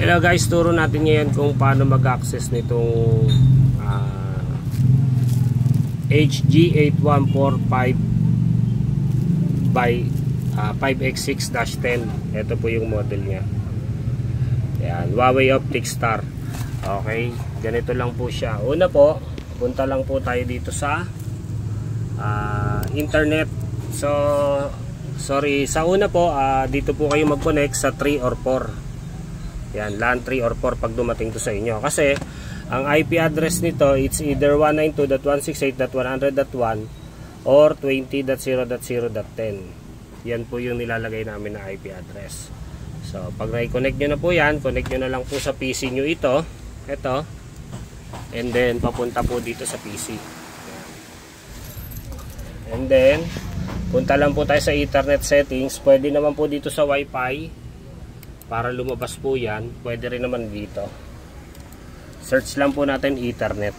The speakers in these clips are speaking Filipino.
Hello guys, turo natin ngayon kung paano mag-access nitong HG8145 by 5X6-10. Ito po yung model nya. Ayan, Huawei Optic Star. Okay, ganito lang po siya. Una po, punta lang po tayo dito sa internet. So, sorry, sa una po, dito po kayo mag-connect sa 3 or 4. Yan, LAN 3 or 4 pag dumating to sa inyo. Kasi, ang IP address nito, it's either 192.168.100.1 or 20.0.0.10. Yan po yung nilalagay namin na IP address. So, pag na-connect nyo na po yan, connect nyo na lang po sa PC nyo ito. Ito. And then, papunta po dito sa PC. Yan. And then, punta lang po tayo sa Ethernet settings. Pwede naman po dito sa Wi-Fi. Para lumabas po yan, pwede rin naman dito. Search lang po natin Ethernet.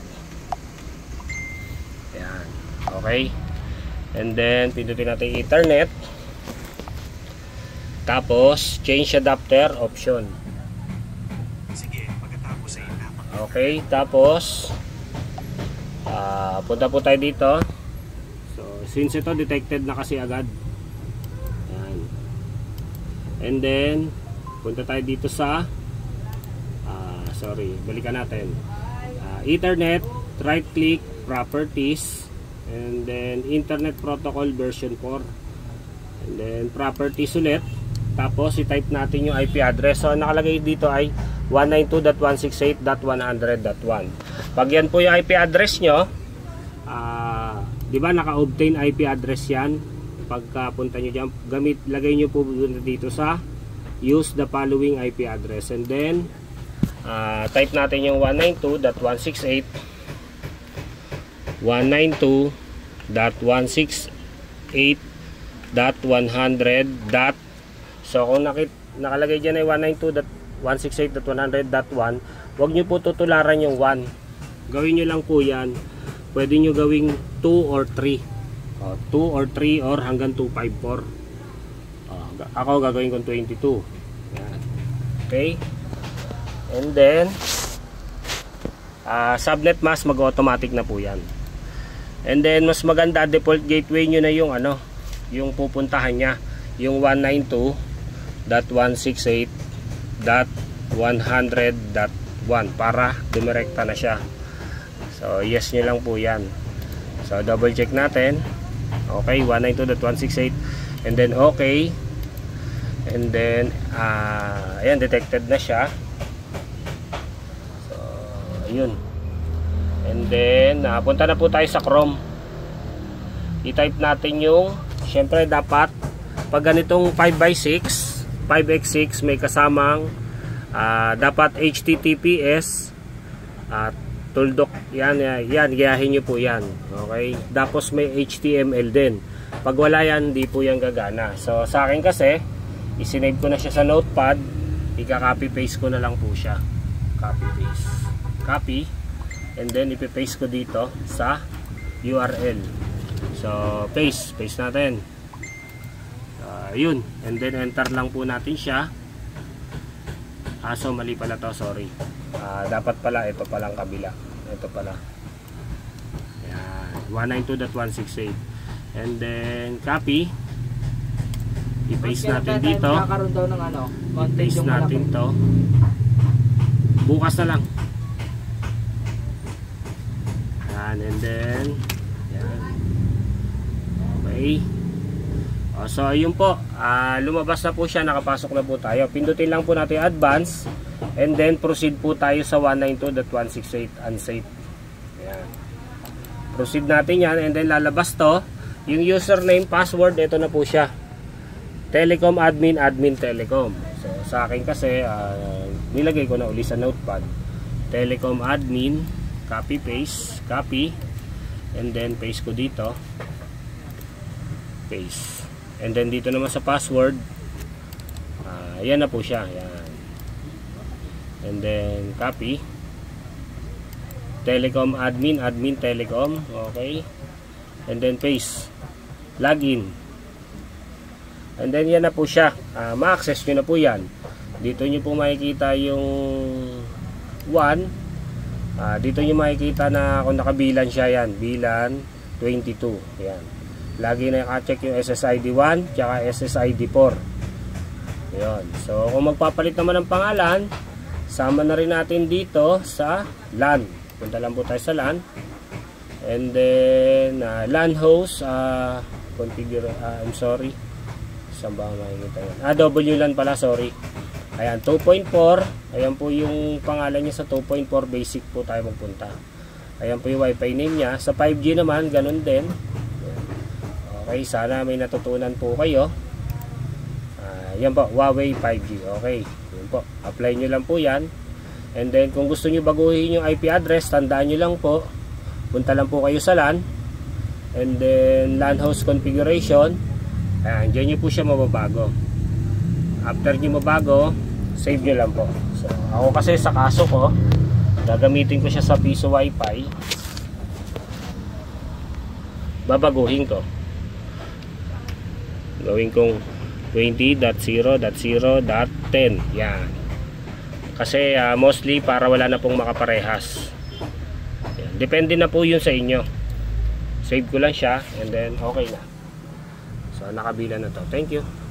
Ayan. Okay. And then, pindutin natin Ethernet. Tapos, change adapter option. Sige, pagkatapos ay okay. Tapos, punta po tayo dito. So, since ito detected na kasi agad. Ayan. And then, punta tayo dito sa balikan natin Ethernet, right click, properties, and then Internet Protocol version 4, and then properties ulit. Tapos i-type natin yung IP address. So nakalagay dito ay 192.168.100.1. pag yan po yung IP address nyo, di ba naka-obtain IP address yan. Pagka punta nyo dyan, lagay nyo po dito sa use the following IP address, and then type natin yung 192.168.100. So kung nakalagay dyan ay 192.168.100.1, huwag nyo po tutularan yung 1. Gawin nyo lang po yan. Pwede nyo gawing 2 or 3. 2 or 3 or hanggang 254. Ako gagawin kong 22. Yan. Okay. And then subnet mask, mag-automatic na po yan. And then mas maganda, default gateway nyo na yung yung pupuntahan nya, yung 192.168.100.1 para dumirekta na siya. So yes nyo lang po yan. So double check natin. Okay, 192.168, and then okay. And then ayan, detected na siya. So ayun. And then punta na po tayo sa Chrome. I-type natin yung, syempre dapat pag ganitong 5x6 may kasamang dapat HTTPS tuldok, yan gayahin nyo po yan. Okay, tapos may HTML din. Pag wala yan, di po yan gagana. So sa akin kasi isinave ko na siya sa notepad, ika-copy paste ko na lang po siya. Copy paste, copy, and then ipi-paste ko dito sa URL. So paste natin. Yun, and then enter lang po natin siya. So mali pala to, sorry. Dapat pala ito palang kabila. Ito pala. Yan, 192.168. And then copy. I-paste natin dito. I-paste natin to. Bukas na lang. Yan, and then yan. Okay. So ayun po, lumabas na po siya, nakapasok na po tayo. Pindutin lang po natin advance, and then proceed po tayo sa 192.168 unsafe. Ayan. Proceed natin yan, and then lalabas to. Yung username, password, ito na po siya. Telecom admin, admin telecom. So sa akin kasi nilagay ko na uli sa notepad. Telecom admin, copy paste, copy, and then paste ko dito. Paste. And then dito naman sa password, yan na po siya. Yan. And then copy. Telecom admin, admin telecom. Okay. And then paste. Login. And then yan na po siya. Ma-access nyo na po yan. Dito nyo po makikita yung 1. Dito nyo makikita na kung nakabilan siya, yan, bilan 22. Yan. Lagi na naka-check yung SSID 1 tsaka SSID 4. Yan. So kung magpapalit naman ng pangalan, sama na rin natin dito sa LAN. Punta lang po tayo sa LAN. And then LAN host configure, I'm sorry, saan ba makikita yan? WLAN pala, sorry. Ayan, 2.4. Ayan po yung pangalan niya sa 2.4 basic po tayo magpunta. Ayan po yung wifi name niya. Sa 5G naman, ganun din. Okay, sana may natutunan po kayo. Yan po, Huawei 5G. Okay, yun po, apply nyo lang po yan. And then kung gusto nyo baguhin yung IP address, tandaan nyo lang po, punta lang po kayo sa LAN. And then LAN host configuration. Ayan, dyan nyo po siya mababago. After nyo mabago, save nyo lang po. So, ako kasi sa kaso ko, gagamitin ko siya sa piso wifi. Babaguhin ko. Gawin kong 20.0.0.10. Yan. Kasi mostly para wala na pong makaparehas. Yan. Depende na po yun sa inyo. Save ko lang siya and then okay na. So nakabila na to. Thank you.